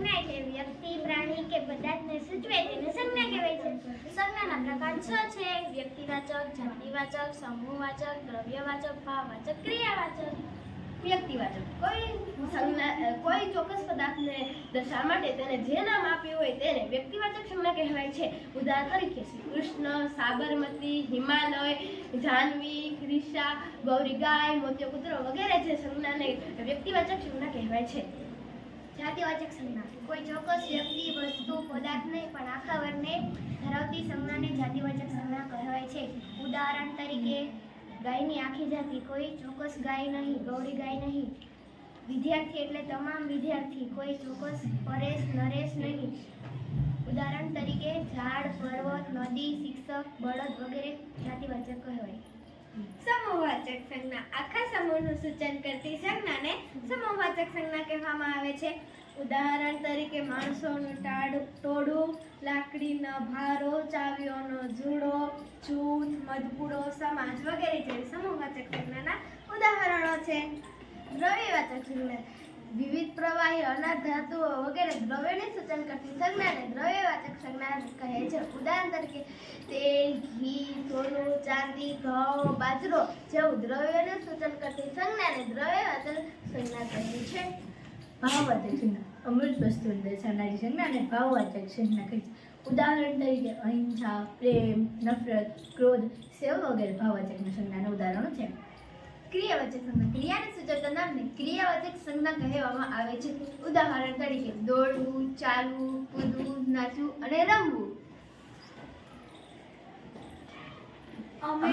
સંજ્ઞા એટલે વ્યક્તિ, પ્રાણી કે પદાર્થને સૂચવે તેને સંજ્ઞા કહેવાય છે. સંજ્ઞાના પ્રકાર 6 છે: વ્યક્તિવાચક, જાતિવાચક, સમૂહવાચક, દ્રવ્યવાચક, ભાવવાચક, ક્રિયાવાચક. વ્યક્તિવાચક કોઈ ચોક્કસ પદાર્થને દર્શાવવા માટે તેને જે નામ આપ્યું હોય તેને વ્યક્તિવાચક સંજ્ઞા કહેવાય છે. ઉદાહરણ તરીકે શ્રી કૃષ્ણ, સાબરમતી, હિમાલય, જાહ્નવી, ક્રિશા, ગૌરી ગાય, મોતિયો કૂતરો વગેરે જે સંજ્ઞાને વ્યક્તિવાચક સંજ્ઞા કહેવાય છે. જાતિવાચક સંજ્ઞા કોઈ ચોક્કસ વ્યક્તિ, વસ્તુ, પદાર્થ નહીં પણ આખા વર્ગને ધરાવતી સંજ્ઞાને જાતિવાચક સંજ્ઞા કહેવાય છે. ઉદાહરણ તરીકે ગાયની આખી જાતિ, કોઈ ચોક્કસ ગાય નહીં, ગૌરી ગાય નહીં. વિદ્યાર્થી એટલે તમામ વિદ્યાર્થી, કોઈ ચોક્કસ પરેશ, નરેશ નહીં. ઉદાહરણ તરીકે ઝાડ, પર્વત, નદી, શિક્ષક, બળદ વગેરે જાતિવાચક કહેવાય. સમૂહવાચક સંજ્ઞા આખા સમૂહનું સૂચન કરતી સંજ્ઞાને સમૂહવાચક સંજ્ઞા કહેવામાં આવે છે. ઉદાહરણ તરીકે માણસોનું ટોળું, લાકડીનો ભારો, ચાવીઓનો જુડો, જૂથ, મધપુડો, સમાજ વગેરે જેવી સમૂહવાચક સંજ્ઞાના ઉદાહરણો છે. દ્રવ્યવાચક સંજ્ઞા વિવિધ પ્રવાહી, અનાજ, ધાતુઓ વગેરે દ્રવ્યને સૂચન કરતી સંજ્ઞાને દ્રવ્યવાચક સંજ્ઞા કહે છે. ઉદાહરણ તરીકે તેલ, ઘી, સોનું, ચાંદી, ઘઉં, બાજરો જેવું દ્રવ્યને સૂચન કરતી સંજ્ઞાને દ્રવ્યવાચક સંજ્ઞા કહે છે. ભાવવાચક સંજ્ઞા અમૃત વસ્તુને દર્શાવનારી સંજ્ઞાને ભાવવાચક સંજ્ઞા કહે છે. ઉદાહરણ તરીકે અહિંસા, પ્રેમ, નફરત, ક્રોધ, સેવ વગેરે ભાવવાચક સંજ્ઞાના ઉદાહરણો છે. ક્રિયાવાચક સંજ્ઞા ક્રિયાને સૂચવતા નામને ક્રિયાવાચક સંજ્ઞા કહેવામાં આવે છે. ઉદાહરણ તરીકે દોડવું, ચાલવું, કૂદવું, નાચવું અને રમવું. અમે